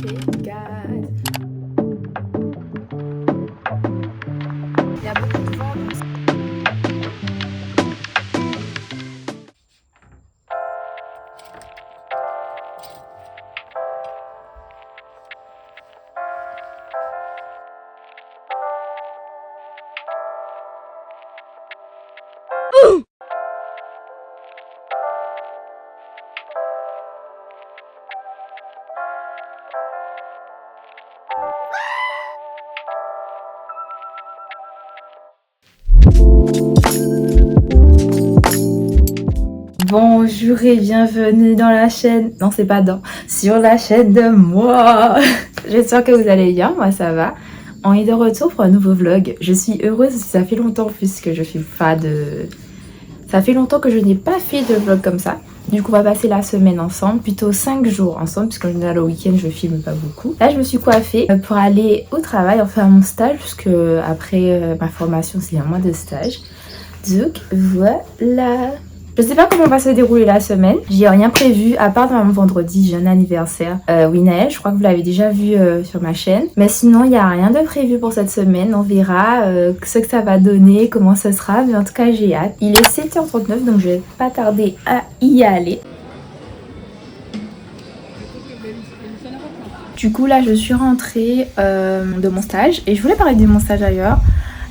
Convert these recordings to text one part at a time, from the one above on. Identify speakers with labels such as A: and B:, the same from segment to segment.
A: Hey guys. Il y a beaucoup de vent donc bonjour et bienvenue dans la chaîne. Non, c'est pas dans. Sur la chaîne de moi. J'espère que vous allez bien. Moi, ça va. On est de retour pour un nouveau vlog. Je suis heureuse parce que ça fait longtemps puisque je fais pas de. Ça fait longtemps que je n'ai pas fait de vlog comme ça. Du coup, on va passer la semaine ensemble, plutôt 5 jours ensemble, puisque en général, le week-end, je filme pas beaucoup. Là, je me suis coiffée pour aller au travail, enfin à mon stage, puisque après ma formation, c'est un mois de stage. Donc, voilà. Je sais pas comment va se dérouler la semaine. J'ai rien prévu, à part dans vendredi, j'ai un anniversaire. Oui, Naël, je crois que vous l'avez déjà vu sur ma chaîne. Mais sinon, il n'y a rien de prévu pour cette semaine. On verra ce que ça va donner, comment ça sera. Mais en tout cas, j'ai hâte. Il est 7h39, donc je vais pas tarder à y aller. Du coup, là, je suis rentrée de mon stage. Et je voulais parler de mon stage ailleurs.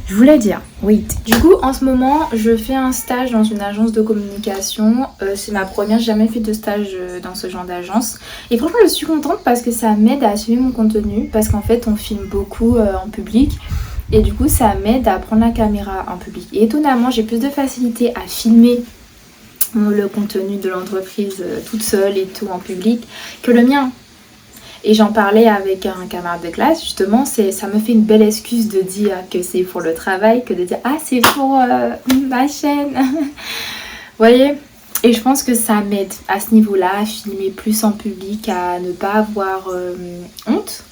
A: Je voulais dire, wait. Du coup, en ce moment, je fais un stage dans une agence de communication. C'est ma première, j'ai jamais fait de stage dans ce genre d'agence. Et franchement, je suis contente parce que ça m'aide à assumer mon contenu. Parce qu'en fait, on filme beaucoup en public. Et du coup, ça m'aide à prendre la caméra en public. Et étonnamment, j'ai plus de facilité à filmer le contenu de l'entreprise toute seule et tout en public que le mien. Et j'en parlais avec un camarade de classe, justement, ça me fait une belle excuse de dire que c'est pour le travail, que de dire « Ah, c'est pour ma chaîne !» Vous voyez? Et je pense que ça m'aide à ce niveau-là, à filmer plus en public, à ne pas avoir honte,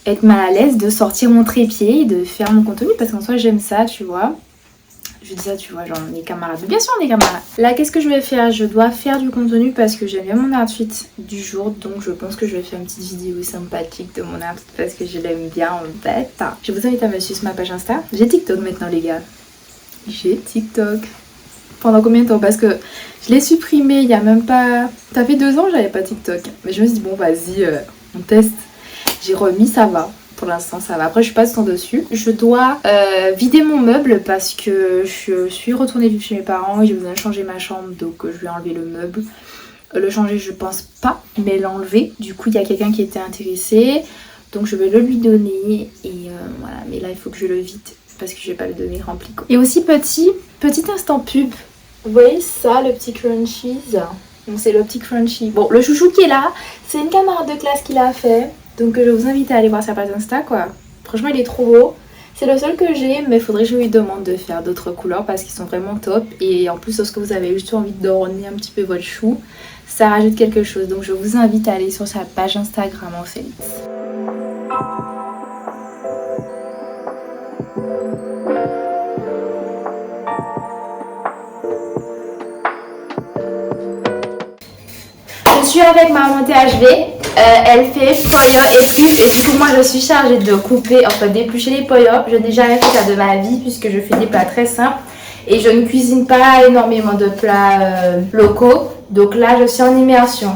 A: être mal à l'aise de sortir mon trépied et de faire mon contenu, parce qu'en soi, j'aime ça, tu vois. Je dis ça, tu vois, genre les camarades. Bien sûr, les camarades. Là, qu'est-ce que je vais faire? Je dois faire du contenu parce que j'aime bien mon outfit du jour. Donc, je pense que je vais faire une petite vidéo sympathique de mon outfit parce que je l'aime bien en fait. Je vous invite à me suivre sur ma page Insta. J'ai TikTok maintenant, les gars. J'ai TikTok. Pendant combien de temps? Parce que je l'ai supprimé il y a même pas... Ça fait 2 ans que j'avais pas TikTok. Mais je me suis dit, bon, vas-y, on teste. J'ai remis, ça va. Pour l'instant ça va, après je suis pas sans dessus. Je dois vider mon meuble parce que je suis retournée vivre chez mes parents et j'ai besoin de changer ma chambre, donc je vais enlever le meuble. Le changer je pense pas, mais l'enlever. Du coup il y a quelqu'un qui était intéressé, donc je vais le lui donner et voilà. Mais là il faut que je le vide parce que je vais pas le donner rempli quoi. Et aussi petit instant pub. Vous voyez ça, le petit crunchies? Donc c'est le petit crunchy. Bon, le chouchou qui est là, c'est une camarade de classe qui l'a fait. Donc je vous invite à aller voir sa page Insta quoi. Franchement il est trop beau. C'est le seul que j'ai, mais il faudrait que je lui demande de faire d'autres couleurs parce qu'ils sont vraiment top. Et en plus lorsque vous avez juste envie d'orner un petit peu votre chou, ça rajoute quelque chose. Donc je vous invite à aller sur sa page Instagram en fait. Je suis avec maman THV. Elle fait poyo et puf et du coup moi je suis chargée de couper, enfin d'éplucher les poyos. Je n'ai jamais fait ça de ma vie puisque je fais des plats très simples et je ne cuisine pas énormément de plats locaux. Donc là je suis en immersion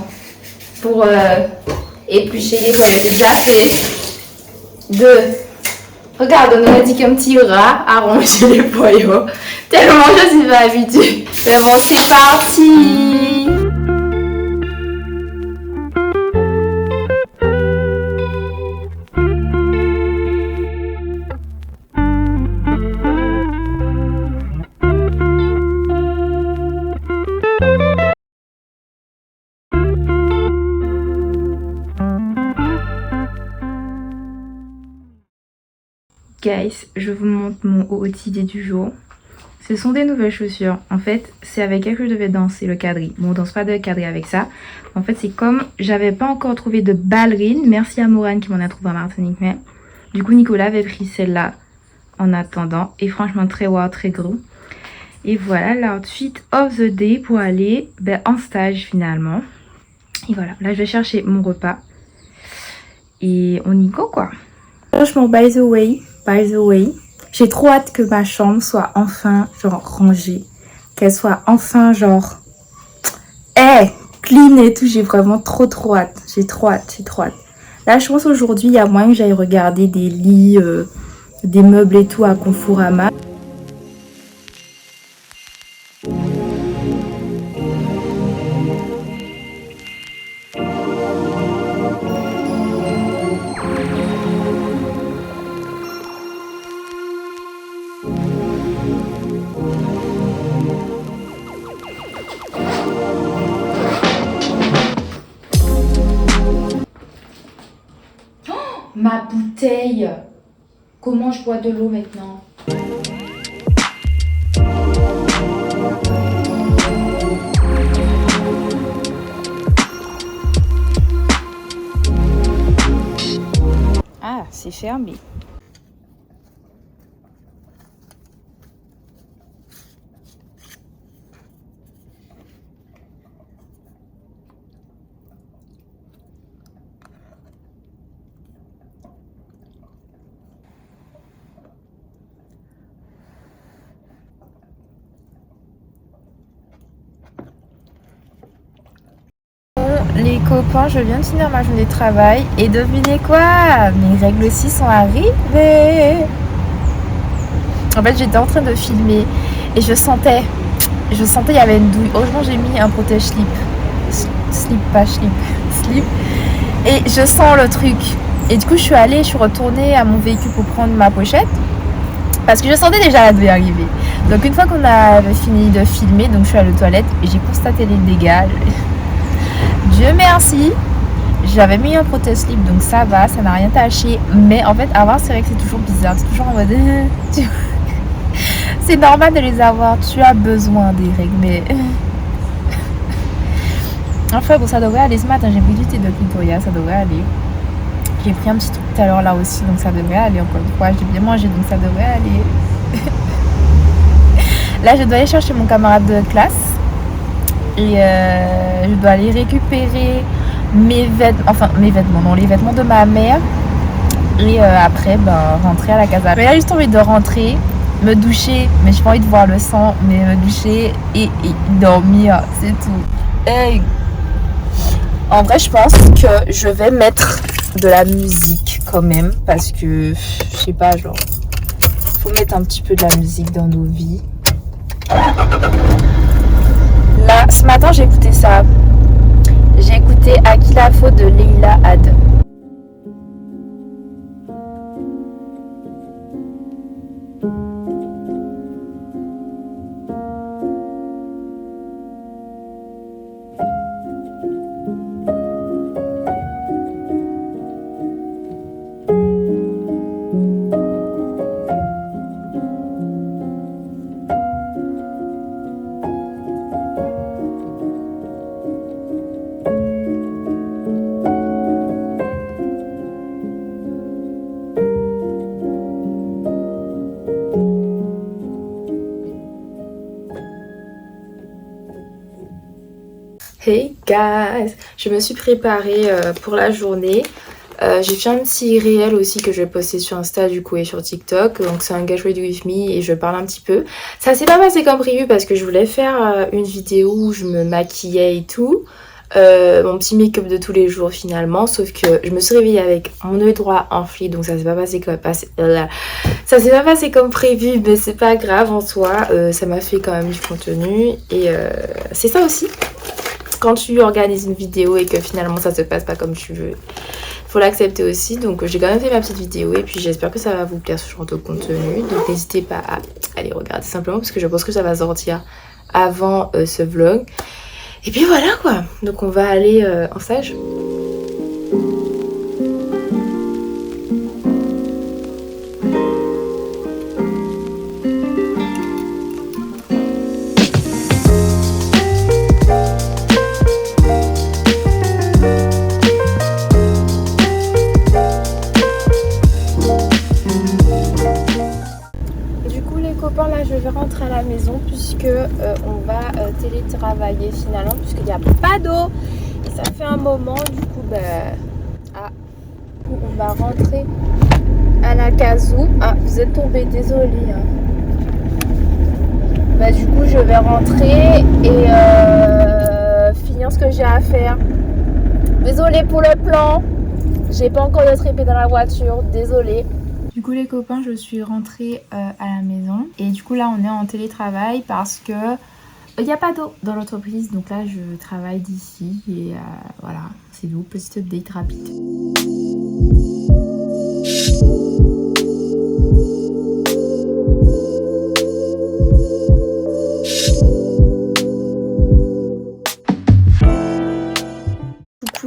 A: pour éplucher les poyos. J'ai déjà fait 2. Regarde, on aurait dit qu'un petit rat a rongé les poyos. Tellement je suis pas habituée. Mais bon, c'est parti. Guys, je vous montre mon outfit du jour. Ce sont des nouvelles chaussures. En fait, c'est avec elles que je devais danser le quadrille. Bon, on danse pas de quadrille avec ça. En fait, c'est comme j'avais pas encore trouvé de ballerine. Merci à Morane qui m'en a trouvé en Martinique. Mais du coup, Nicolas avait pris celle-là en attendant. Et franchement, très wow, très gros. Et voilà l'outfit of the day pour aller en stage finalement. Et voilà, là je vais chercher mon repas. et on y go quoi. Franchement, by the way, j'ai trop hâte que ma chambre soit enfin genre rangée, qu'elle soit enfin genre clean et tout. J'ai vraiment trop hâte. J'ai trop hâte. Là, je pense aujourd'hui, il y a moyen que j'aille regarder des lits, des meubles et tout à Conforama. Ma bouteille. Comment je bois de l'eau maintenant? Ah, c'est fermé. Les copains, je viens de finir ma journée de travail et devinez quoi? Mes règles aussi sont arrivées. En fait, j'étais en train de filmer et je sentais il y avait une douille. Heureusement, j'ai mis un protège slip. Slip. Et je sens le truc. Et du coup, je suis retournée à mon véhicule pour prendre ma pochette parce que je sentais déjà la douille arriver. Donc une fois qu'on a fini de filmer, donc je suis allée aux toilettes et j'ai constaté les dégâts. Dieu merci, j'avais mis un protège slip donc ça va, ça n'a rien taché. Mais en fait, avant, c'est vrai que c'est toujours bizarre. C'est toujours en mode. C'est normal de les avoir. Tu as besoin des règles, mais. Enfin, bon, ça devrait aller ce matin. J'ai pris du thé de Clitoria, ça devrait aller. J'ai pris un petit truc tout à l'heure là aussi, donc ça devrait aller. Encore une fois, j'ai bien mangé, donc ça devrait aller. Là, je dois aller chercher mon camarade de classe. Et je dois aller récupérer les vêtements de ma mère. Et après, rentrer à la casa. Mais là, j'ai juste envie de rentrer, me doucher, mais j'ai pas envie de voir le sang, mais me doucher et dormir, c'est tout. Hey. En vrai, je pense que je vais mettre de la musique quand même, parce que, je sais pas, genre, faut mettre un petit peu de la musique dans nos vies. Là, ce matin, j'ai écouté ça. J'ai écouté Akilafo de Leila Had. Hey guys, je me suis préparée pour la journée. J'ai fait un petit réel aussi que je vais poster sur Insta du coup et sur TikTok. Donc c'est un Get Ready With Me et je parle un petit peu. Ça s'est pas passé comme prévu parce que je voulais faire une vidéo où je me maquillais et tout. Mon petit make-up de tous les jours finalement. Sauf que je me suis réveillée avec mon œil droit enflé. Donc ça s'est pas passé comme prévu. Mais c'est pas grave en soi. Ça m'a fait quand même du contenu. Et c'est ça aussi. Quand tu organises une vidéo et que finalement ça se passe pas comme tu veux, faut l'accepter aussi. Donc j'ai quand même fait ma petite vidéo et puis j'espère que ça va vous plaire ce genre de contenu. Donc n'hésitez pas à aller regarder simplement parce que je pense que ça va sortir avant ce vlog. Et puis voilà quoi. Donc on va aller en stage. Là je vais rentrer à la maison puisque on va télétravailler finalement puisqu'il n'y a pas d'eau et ça fait un moment du coup coup on va rentrer à la casou. Ah, vous êtes tombé, désolé. Hein. Bah du coup je vais rentrer et finir ce que j'ai à faire. Désolée pour le plan. J'ai pas encore de trépé dans la voiture, désolée. Du coup les copains, je suis rentrée à la maison. Et du coup là on est en télétravail parce que il n'y a pas d'eau dans l'entreprise. Donc là je travaille d'ici et voilà, c'est tout, petit update rapide.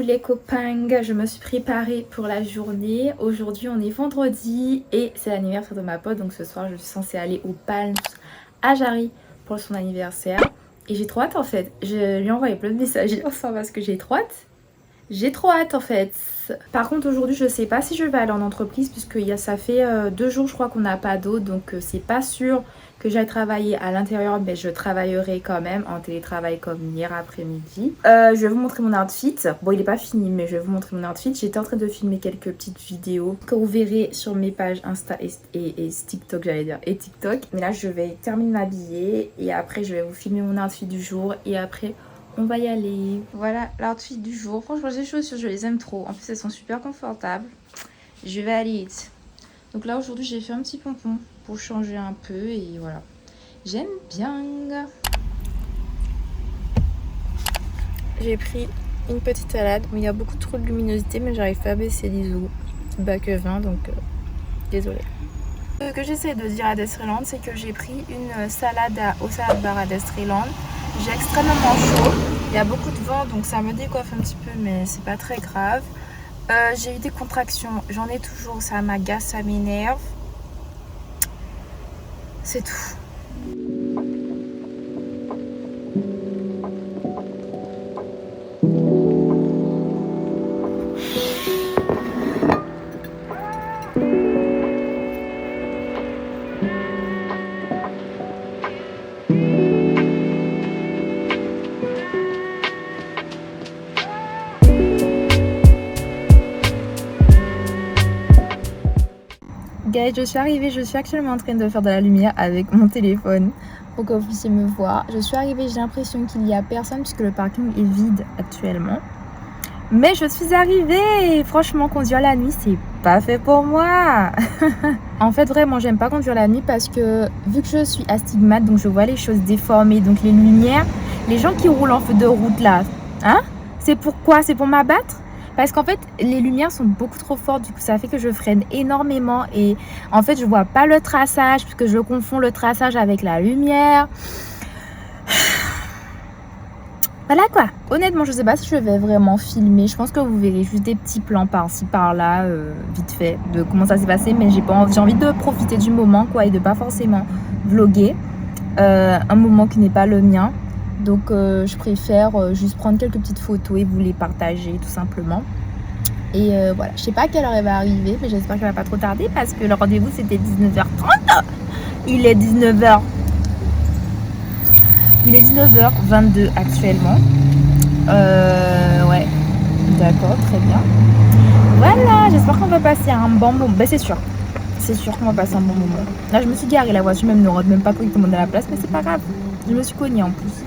A: Les copains, je me suis préparée pour la journée. Aujourd'hui on est vendredi et c'est l'anniversaire de ma pote, donc ce soir je suis censée aller au Palms à Jarry pour son anniversaire et j'ai trop hâte en fait. Je lui ai envoyé plein de messages hier soir parce que j'ai trop hâte. J'ai trop hâte en fait. Par contre aujourd'hui je sais pas si je vais aller en entreprise puisque ça fait 2 jours je crois qu'on n'a pas d'eau, donc c'est pas sûr que j'aille travailler à l'intérieur, mais je travaillerai quand même en télétravail comme hier après-midi. Je vais vous montrer mon outfit. Bon il est pas fini mais je vais vous montrer mon outfit. J'étais en train de filmer quelques petites vidéos que vous verrez sur mes pages Insta et TikTok, j'allais dire, et TikTok. Mais là je vais terminer de m'habiller et après je vais vous filmer mon outfit du jour et après on va y aller. Voilà l'outfit du jour. Franchement ces chaussures je les aime trop. En plus elles sont super confortables. Je vais aller it. Donc là aujourd'hui j'ai fait un petit pompon pour changer un peu et voilà. J'aime bien. J'ai pris une petite salade. Il y a beaucoup trop de luminosité mais j'arrive pas à baisser les os. Bah que 20 donc désolée. Ce que j'essaie de dire à Destreland c'est que j'ai pris une salade au salad bar à Destreland. J'ai extrêmement chaud. Il y a beaucoup de vent donc ça me décoiffe un petit peu mais c'est pas très grave. J'ai eu des contractions, j'en ai toujours, ça m'agace, ça m'énerve. C'est tout. Guys, je suis arrivée, je suis actuellement en train de faire de la lumière avec mon téléphone pour que vous puissiez me voir. Je suis arrivée, j'ai l'impression qu'il n'y a personne puisque le parking est vide actuellement. Mais je suis arrivée et franchement conduire la nuit c'est pas fait pour moi. En fait vraiment j'aime pas conduire la nuit parce que vu que je suis astigmate donc je vois les choses déformées. Donc les lumières, les gens qui roulent en feu de route là, hein, c'est pourquoi? C'est pour m'abattre? Parce qu'en fait les lumières sont beaucoup trop fortes, du coup ça fait que je freine énormément et en fait je vois pas le traçage puisque je confonds le traçage avec la lumière. Voilà quoi. Honnêtement je sais pas si je vais vraiment filmer, je pense que vous verrez juste des petits plans par-ci par-là vite fait de comment ça s'est passé, mais j'ai envie de profiter du moment quoi et de pas forcément vlogger un moment qui n'est pas le mien. Donc je préfère juste prendre quelques petites photos et vous les partager tout simplement. Et voilà, je sais pas à quelle heure elle va arriver, mais j'espère qu'elle va pas trop tarder parce que le rendez-vous c'était 19h30. Il est 19h. Il est 19h22 actuellement. Ouais, d'accord, très bien. Voilà, j'espère qu'on va passer un bon moment. Ben c'est sûr qu'on va passer un bon moment. Là je me suis garée, la voiture même ne rentre même pas correctement dans la place, mais c'est pas grave. Je me suis cognée en plus.